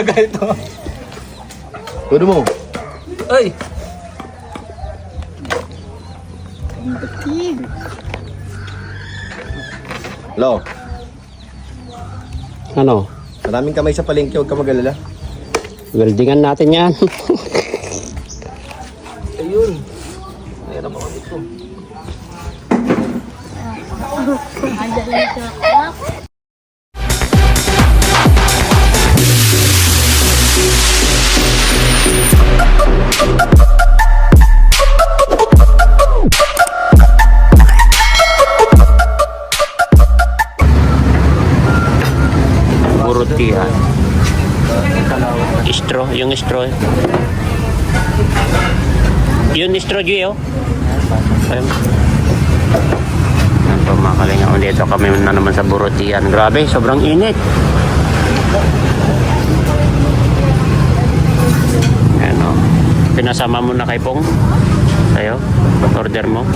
Ganito. Tudo mo. Ay! Lo, Ano? maraming kamay sa palengke, huwag ka mag-alala. Weldingan natin yan. Ayun. Meron ako dito. Burutihan. Straw, yung straw. Yun straw, Joy, oh. Ayun. Yan po mga kalinga. Dito kami na naman sa Burutihan. Grabe, sobrang init. Ayan, oh. Pinasama mo na kay Pong. Sa'yo, order mo.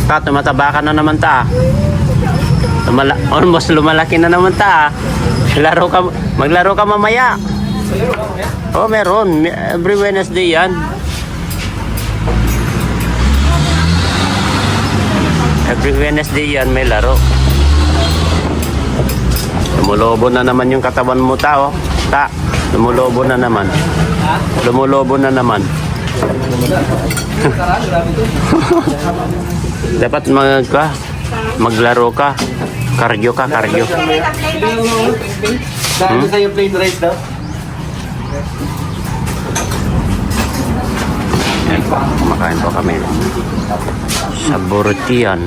Ta, tumataba ka na naman ta. Almost lumalaki na naman ta. Maglaro ka mamaya. Oh, meron. Every Wednesday yan. Every Wednesday yan may laro. Lumulobo na naman yung katawan mo ta, oh. Ta, lumulobo na naman. Lumulobo na naman. Dapat maglaro ka. Cardio ka, cardio. Dahil sa'yo plain rice daw. Yan po, kumakain po kami sa Burutihan.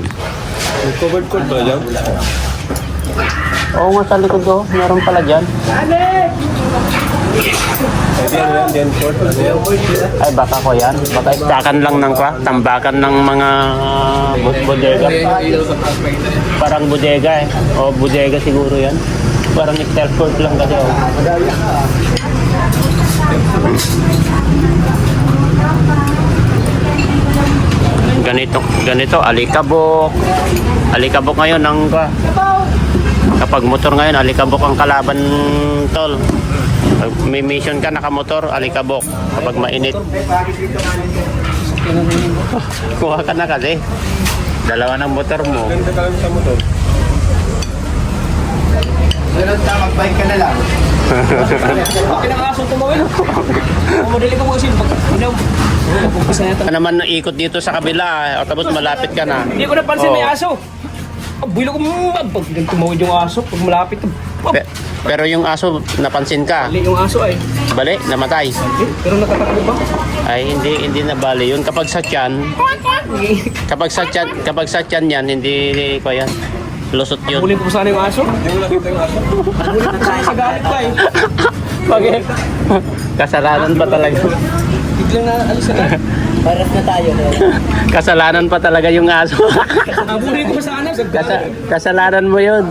Covered court ba yan? Oo nga, sa likod ko. Meron pala dyan. Ay, baka ko yan. Baka istakan lang ng tambakan ng mga bodega. Parang bodega eh. O, bodega siguro yan. Parang extra court lang kasi. Oh. Ganito, alikabok. Alikabok ngayon ang kapag motor ngayon, alikabok ang kalaban, tol. Pag may mission ka nakamotor, alikabok kapag mainit. Kuha ka na kasi. Dalawa ng motor mo. Ganda ka lang sa motor. Ganun ka, mag-bike ka na lang. Okay na kasong tumawin. Madali ka mo kasi. Ano naman ikot dito sa kabila, o tapos malapit ka na. Hindi ko napansin may aso. Bilo ko pag tumawid yung aso, pag malapit ka. Pero yung aso, napansin ka. Bali yung aso ay. Bali, namatay. Pero nakatakbo ba? Ay, hindi na bali yun. Kapag sa tiyan, kapag sa tiyan yan, hindi ko yan. Lusot yun. Bulin ko sana yung aso. Hindi mo nakita yung aso. Bulin ko sa galit pa eh. Bakit? Kasalanan pa talaga. Biglang na alis na. Paras na tayo. Kasalanan pa talaga yung aso. Bulin ko sana. Kasalanan mo yun.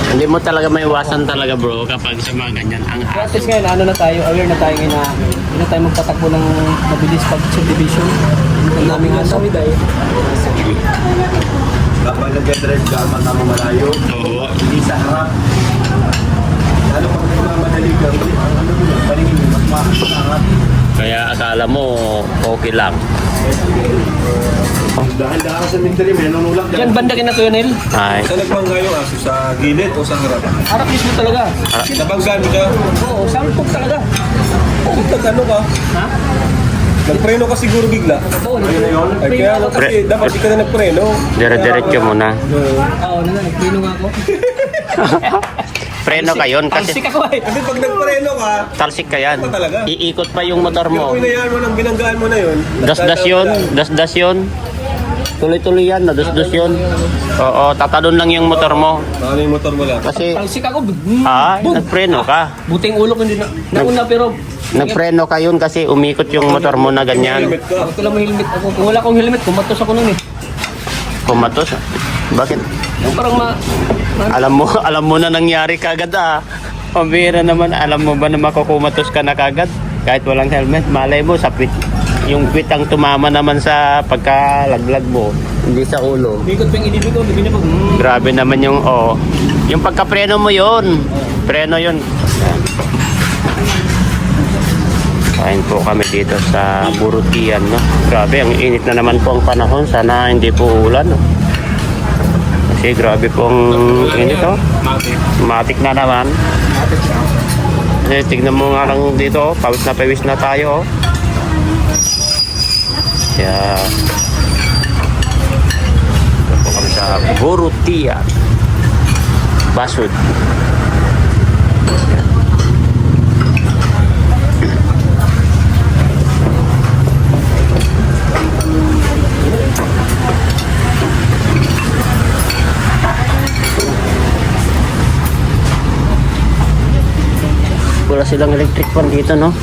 Hindi mo talaga maiwasan talaga bro kapag sa mga ganyan ang aso. At least ngayon, ano na tayo, aware na tayo ngayon na hindi na tayo magpatakbo ng mabilis pag subdivision. Ang naming aso. Kapag nag-drive ka, mata mo malayo. Oo. Hindi sa harap. Lalo pag nagmamadali ka, paningin mo, mas makaharap. Kaya akala mo okay lang. Dahan-dahan sa mentally, may nanulak Diyan banda kina Kuya Nel. Ay. Saan nagmangga yung aso? Sa gilid o sa harap? Harap mismo talaga. Nabanggaan mo siya? Oo, sampog talaga. Nagkano ka? Ha? Nagpreno ka siguro bigla. Oo, Ayun na yun. Ay kaya lang kasi dapat di ka na nagpreno. Dire-diretso muna. Oo, nagpreno nga ako. Preno ka yun kasi Talsik ako eh. Kasi pag nagpreno ka, talsik ka yan. Ano talaga? Iikot pa yung motor mo. yung pinayaan mo ng binanggaan mo na yun. Das-das yun. Das-das yun. Tuloy-tuloy yan. Das-das yun. Oo, tatalon lang yung motor mo. Ano yung motor mo lang? Kasi, Talsik ako. nagpreno ka. Buting ulo ko hindi na. Nauna pero Nagpreno ka yun kasi umikot yung motor mo na ganyan. Helmet ka. Bakit lang may helmet ako? Kung wala akong helmet, kumatos ako nun eh. Kumatos. Bakit? Yung parang Alam mo na nangyari kagad ah. Pambira naman, alam mo ba na makukumatos ka na kagad? Kahit walang helmet, malay mo sa pit. Yung pit ang tumama naman sa pagkalaglag mo, hindi sa ulo. Bikot pa yung inibig ko, hindi na pag... Grabe naman yung yung pagkapreno mo yun. Preno yun. Ayan. Kain po kami dito sa Burutian, no? Grabe, ang init na naman po ang panahon. Sana hindi po ulan, no? Kasi grabe po ang init, oh. Matik na naman. Eh, tignan mo nga lang dito, oh. Pawis na tayo, oh. Kaya ito po kami sa Burutian, Basud. Wala silang electric fan dito, no?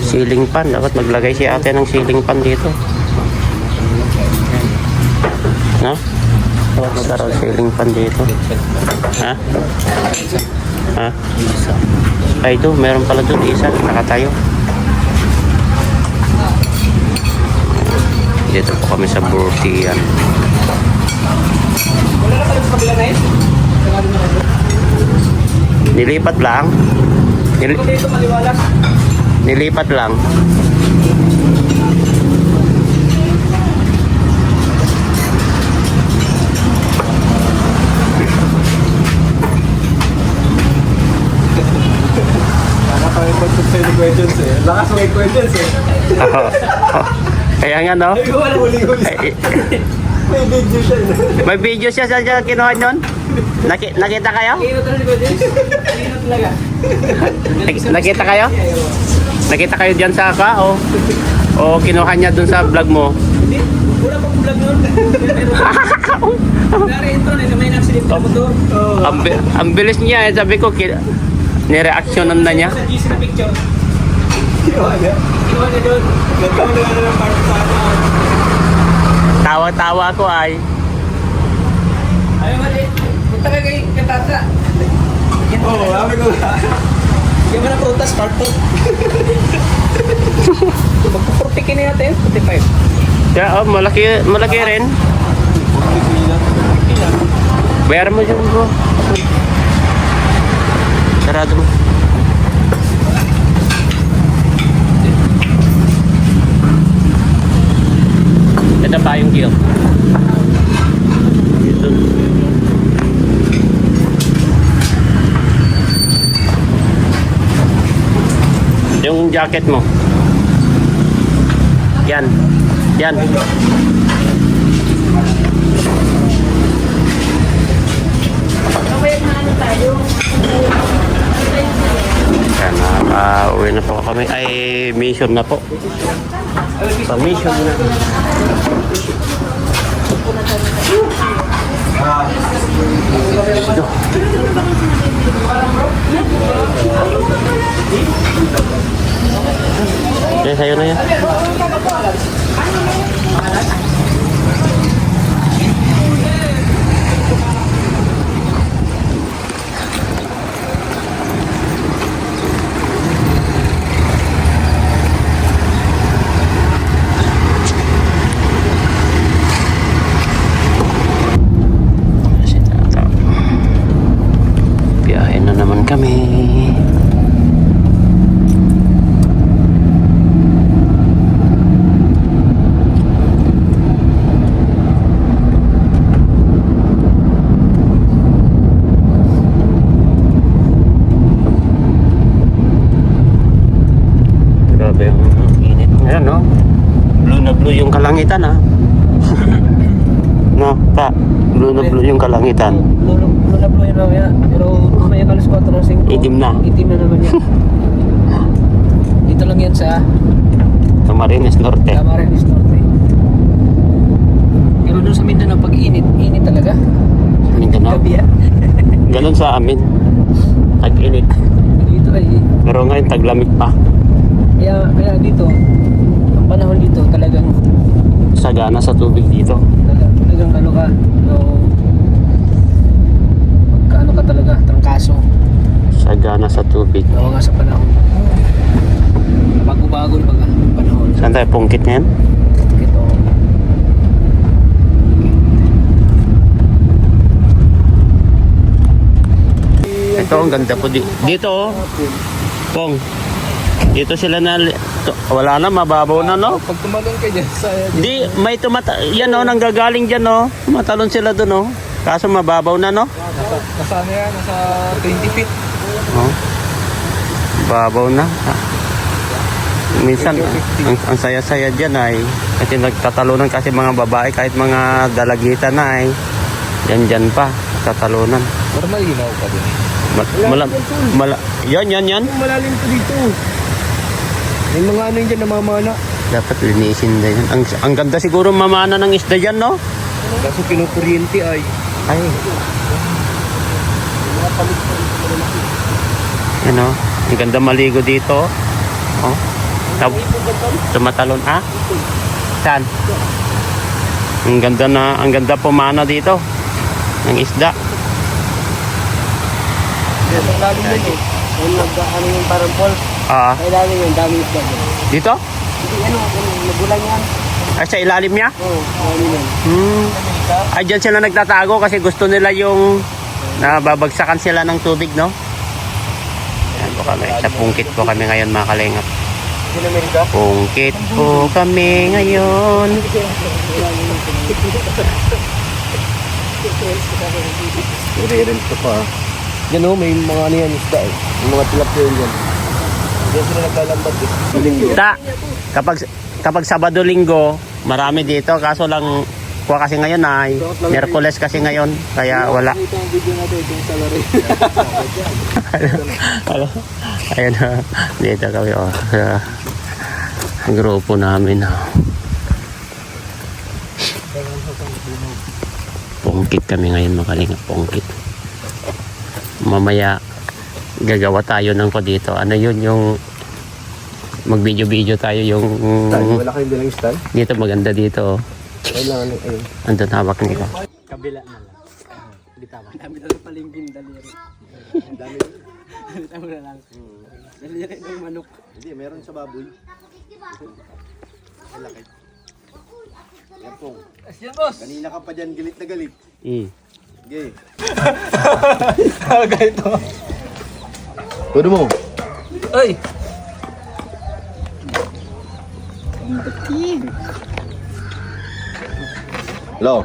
Ceiling fan. Dapat maglagay si ate ng ceiling fan dito. No? Magkaroon ceiling fan dito. Ha? Ha? Ay, ito. Meron pala doon isa. Nakatayo. Dito po kami sa Burutian. Nilipat lang. Dito maliwalas. Nilipat lang. Nakakapagpag sa'yo questions eh. Lakas may questions eh. Kaya nga, no? Ay, wala huli-huli. May video siya eh. May video siya sa kinuha nyon? Nakita kayo? Kino talaga ko din. Kino talaga. Nakita kayo? Nakita kayo dyan sa o kinuha niya dun sa vlog mo? Hindi. Wala pa kong vlog nun. Nari intro na may accident na motor. Ang bilis niya, sabi ko, nireaksyonan na niya. Sa GC na picture. Kinuha niya. Kinuha niya doon. Nagkaroon na ng part sa Tawa-tawa ko ay. Ay, mali. Punta ka kay Katata. Oo, sabi ko nga. Yung mga prutas, part 2. Magpupurtikin na natin, 45. Kaya, malaki rin. Bayaran mo dyan, bro. Sarado mo. Ito pa yung kill. Ito. Yung jacket mo. Yan. Yan. Yan, nakaka-uwi na po kami. Ay, mission na po. Sa mission na. Ito. Okay, sa'yo na yan. Biyahe na naman kami. Grabe ang init. Ayan, no? Blue na blue yung kalangitan, ha? No, pa. Blue na blue yung kalangitan. Lulo yun mamaya. Pero mamaya kalas 4 ng 5. Itim na. Itim na naman yan. Dito lang yan sa Camarines Norte. Camarines Norte. Pero doon sa Mindanao pag init talaga. Mindanao. Gabi yan. Ganun sa amin. Tag-init. Dito ay Pero ngayon taglamig pa. kaya dito ang panahon dito talagang Sagana sa tubig dito. talagang ano ka so, magkaano ka talaga trangkaso Sagana sa tubig. gawa nga sa panahon tayo pungkit ngayon. Ito. Ito, ang ganda po dito. Oh. Pong. Dito sila wala na, mababaw na, no? Pag tumalon ka dyan sa... Di, may yan, oh, nanggagaling dyan, oh. Tumatalon sila dun, oh. Kaso mababaw na, no? Nasa ano yan? Nasa 20 feet. Oh. Babaw na. Minsan, ang saya-saya dyan ay kasi nagtatalunan kasi mga babae kahit mga dalagitan na ay dyan pa, tatalunan. Pero malinaw pa din. Yan. Malalim ko dito. May mga ano yun dyan namamana. Dapat linisin din yan. Ang ganda siguro mamana ng isda dyan, no? Kaso kinukuryente ay. Ay. Yan, oh. Ang ganda maligo dito. Oh. Tumatalon, ah? Saan? Ang ganda pumana dito. Ng isda. Ang lalim yun eh. Yung ano yung parang pol. Ah, Ang lalim yun, dami isda dyan. dito? Hindi ano, nagulang yan. Ay, sa ilalim niya? Oo, lalim yan. Ay, dyan sila nagtatago kasi gusto nila yung nababagsakan sila ng tubig, no? Ayan po kami. Sa pungkit po kami ngayon, mga kalingap. Amerika? Pungkit po kami ngayon. I-rent ko pa. Yan o, may mga ano yan isda eh. Yung mga tilapia yun dyan. Diyan sila naglalambat eh. Linggo. Kapag Sabado Linggo, marami dito. Kaso lang, kuha kasi ngayon ay Miyerkules kasi ngayon. Kaya wala. Ito ang video natin, itong salary. Ayan na. Dito kami, oh. Ang grupo namin, oh. Pungkit kami ngayon, makalingap pungkit. Mamaya gagawa tayo ng ko dito. Ano yun, yung mag-video-video tayo yung Wala kayong bilang style? dito, maganda dito. Kailangan ayun. Andun hawak nito. Kabila na lang. Bitawan. Dami na lang palingkin, daliri. Dami. Dami na lang. Daliri ng manok. Hindi, meron sa baboy. Ang laki. Yan po. Asyan boss! Kanina ka pa dyan galit na galit. Okay. Talaga ito. Todo mo. Ay! Hello.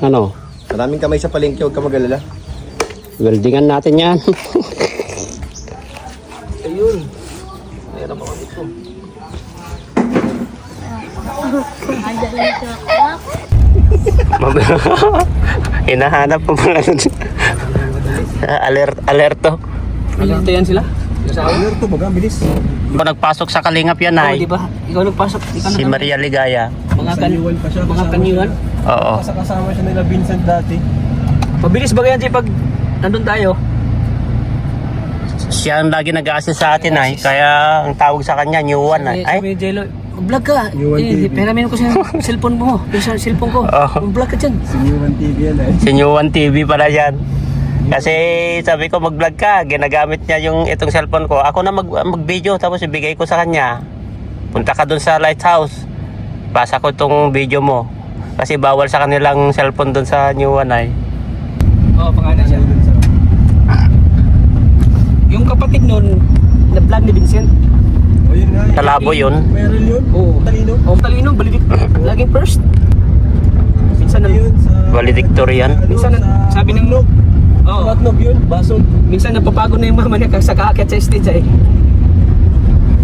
Ano? Maraming kamay sa palengke, huwag ka mag-alala. Weldingan natin yan. Ayun. Meron ako dito. Hinahanap pa mga alerto. Alerto yan sila? Sa akin? Alerto, baga, bilis. Kung nagpasok sa Kalingap yan Oo, ay di ba? Ikaw nagpasok. Ikaw si Maria Ligaya. Kanyuan pa siya. Mga kanyuan. Oo. Kasama siya nila Vincent dati. Mabilis ba yan pag nandun tayo? Siya ang lagi nag-a-assist sa atin ay. Kaya ang tawag sa kanya, New One ay. Ay, Sabi ni Jello, vlog ka. New One TV. Peramin ko sa cellphone mo. Yung sa cellphone ko. Oh. Vlog ka dyan. Si New TV yan eh. si New One TV pala yan. Kasi sabi ko mag-vlog ka, ginagamit niya yung itong cellphone ko. Ako na mag-video tapos ibigay ko sa kanya. Punta ka dun sa lighthouse. Pasa ko itong video mo. Kasi bawal sa kanilang cellphone dun sa New One ay. Oo, pangalan siya. Yung kapatid nun, na-vlog ni Vincent. O yun nga. Talabo yun. Meron yun. Oo. Talino. Oo, talino. Balidik. Laging first. Minsan na Yun sa... Valedictorian. Minsan sabi ng Nog. Oo. Matnog yun. Basol. Minsan napapagod na yung mama niya sa kakakit sa stage ay.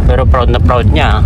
Pero proud na proud niya.